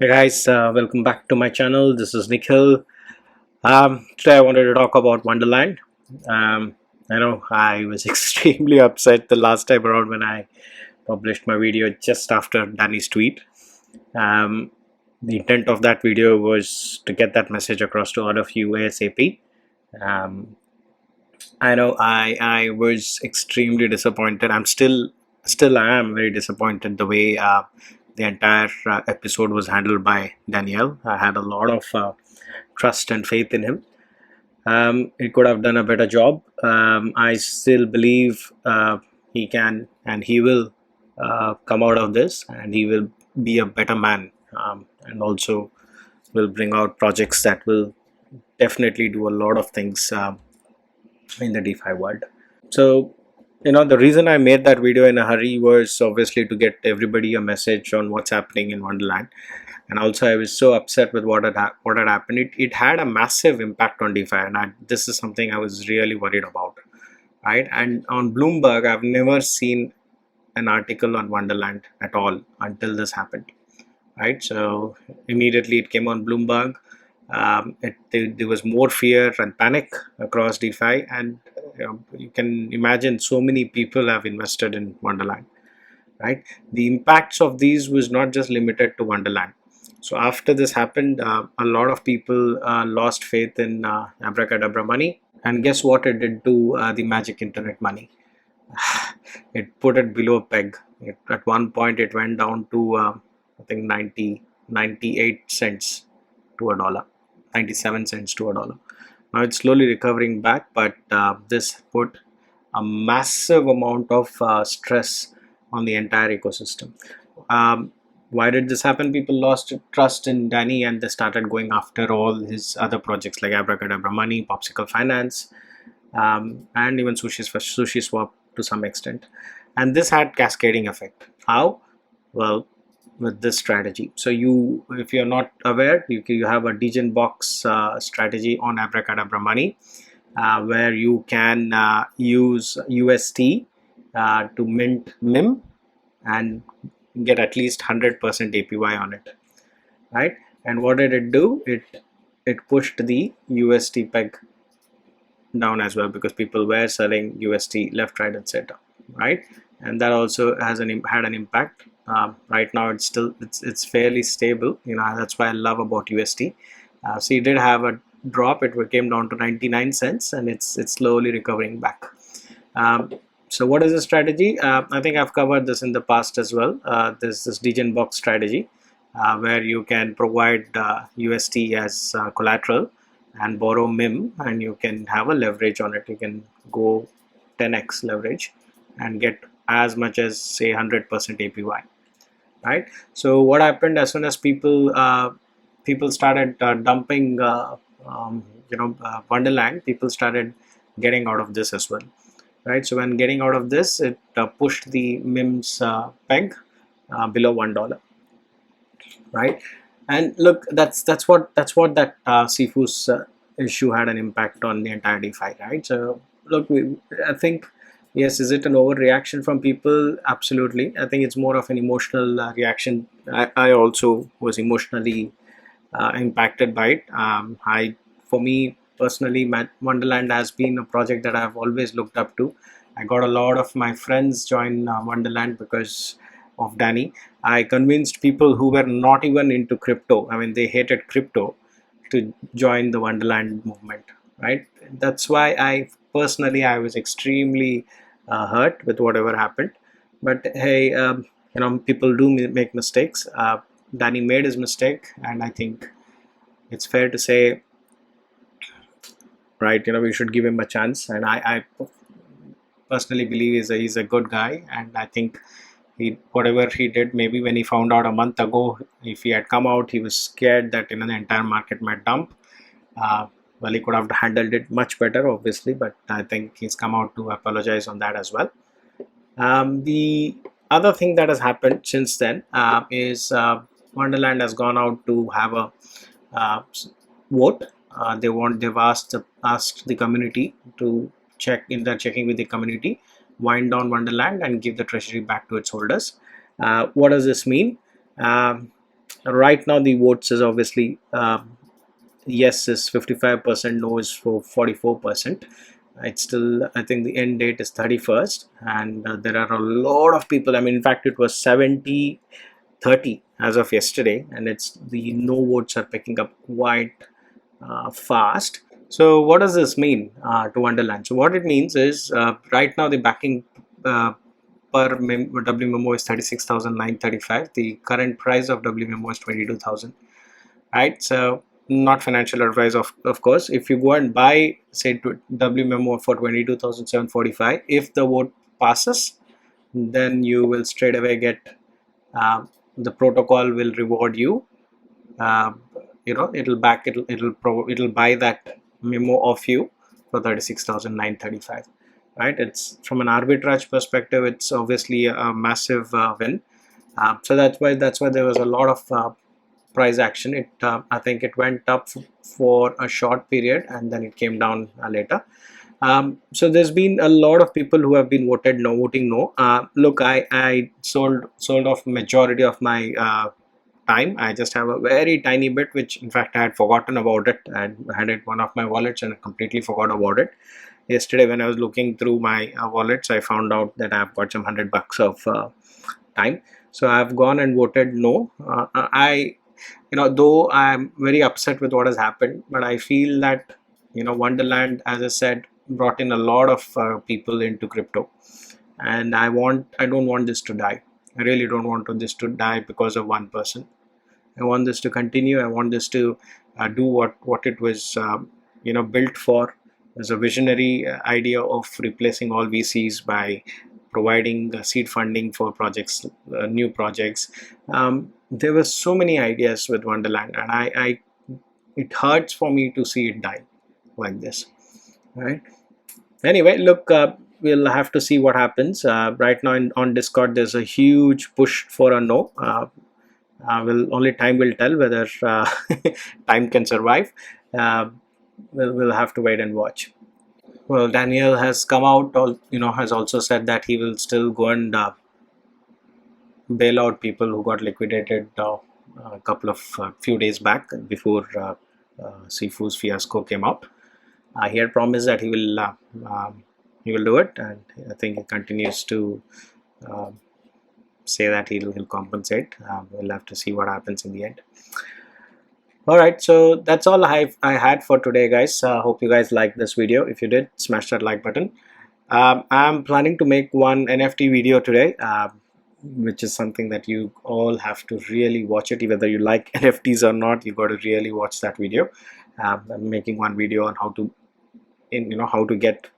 Hey guys, welcome back to my channel. This is Nikhil. Today I wanted to talk about Wonderland. I know I was extremely upset the last time around when I published my video just after Danny's tweet. Um, the intent of that video was to get that message across to all of you ASAP. Um, I know I was extremely disappointed. Still I am very disappointed the way the entire episode was handled by Danielle. I had a lot of trust and faith in him. He could have done a better job. I still believe he can and he will come out of this, and he will be a better man, and also will bring out projects that will definitely do a lot of things in the DeFi world. So, the reason I made that video in a hurry was obviously to get everybody a message on what's happening in Wonderland. And also, I was so upset with what had happened. It had a massive impact on DeFi, and this is something I was really worried about, right? And on Bloomberg, I've never seen an article on Wonderland at all until this happened, right? So immediately it came on Bloomberg. There was more fear and panic across DeFi, and you can imagine so many people have invested in Wonderland, right? The impacts of these was not just limited to Wonderland. So after this happened, a lot of people lost faith in Abracadabra money, and guess what it did to the magic internet money? It put it below peg. At one point, it went down to I think 98 cents to a dollar, 97 cents to a dollar. Now it's slowly recovering back, but this put a massive amount of stress on the entire ecosystem. Why did this happen? People lost trust in Danny, and they started going after all his other projects like Abracadabra Money, Popsicle Finance, and even Sushi Swap to some extent. And this had cascading effect. How? Well, with this strategy. So if you're not aware, you have a degen box strategy on Abracadabra Money, where you can use UST to mint MIM and get at least 100% APY on it, right? And what did it do? It pushed the UST peg down as well, because people were selling UST left, right, etc., right? And that also had an impact. Right now it's fairly stable. That's why I love about UST. So it did have a drop. It came down to 99 cents, and it's slowly recovering back. So what is the strategy? I think I've covered this in the past as well. There's this degen box strategy, where you can provide UST as collateral and borrow MIM, and you can have a leverage on it. You can go 10x leverage and get as much as say 100% APY, right? So what happened, as soon as people started dumping Wonderland, people started getting out of this as well, right? So when getting out of this, it pushed the MIMS peg below $1, right? And look, that's what that Sifu's issue had an impact on the entire DeFi, right? So look, I think, yes, is it an overreaction from people? Absolutely. I think it's more of an emotional reaction. I also was emotionally impacted by it. For me personally, Wonderland has been a project that I've always looked up to. I got a lot of my friends join Wonderland because of Danny. I convinced people who were not even into crypto, I mean, they hated crypto, to join the Wonderland movement, right? That's why I was extremely hurt with whatever happened. But hey, people do make mistakes. Danny made his mistake, and I think it's fair to say, right, we should give him a chance. And I personally believe he's a good guy, and I think whatever he did, maybe when he found out a month ago, if he had come out, he was scared that the entire market might dump. Well, he could have handled it much better, obviously, but I think he's come out to apologize on that as well. The other thing that has happened since then is Wonderland has gone out to have a vote. They've asked the community to checking with the community, wind down Wonderland and give the treasury back to its holders. What does this mean? Um, Right now the votes is obviously yes is 55%, no is for 44%. It's still, I think the end date is 31st, and there are a lot of people. I mean, in fact, it was 70-30 as of yesterday, and it's the no votes are picking up quite fast. So what does this mean to Wonderland? So what it means is right now the backing per W memo is 36,935. The current price of W memo is 22,000. Right? So not financial advice, of course. If you go and buy, say, W memo for 22,745, if the vote passes, then you will straight away get uh, the protocol will reward you. Uh, it'll buy that memo of you for 36,935. Right? It's from an arbitrage perspective, it's obviously a massive win. So that's why there was a lot of price action. I think it went up for a short period and then it came down later. So there's been a lot of people who have been voting no. Look, I sold off majority of my time. I just have a very tiny bit, which in fact I had forgotten about it. I had it one of my wallets and I completely forgot about it. Yesterday when I was looking through my wallets, I found out that I've got some $100 of time. So I've gone and voted no. Though I'm very upset with what has happened, but I feel that Wonderland, as I said, brought in a lot of people into crypto, and I don't want this to die. I really don't want this to die because of one person. I want this to continue. I want this to do what it was built for, as a visionary idea of replacing all VCs by providing seed funding for projects, new projects. There were so many ideas with Wonderland, and it hurts for me to see it die like this. Right? Anyway, look, we'll have to see what happens. Right now on Discord, there's a huge push for a no. Only time will tell whether time can survive. Uh, we'll have to wait and watch. Well, Daniel has come out, has also said that he will still go and bail out people who got liquidated a couple of few days back before Sifu's fiasco came out. He had promised that he will do it, and I think he continues to uh, say that he'll compensate. We'll have to see what happens in the end. All right, so that's all I had for today, guys. Hope you guys liked this video. If you did, smash that like button. I'm planning to make one NFT video today, which is something that you all have to really watch it. Whether you like NFTs or not, you got to really watch that video. I'm making one video on how to get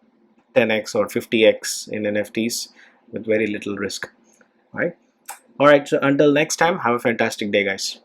10x or 50x in NFTs with very little risk. All right. So until next time, have a fantastic day, guys.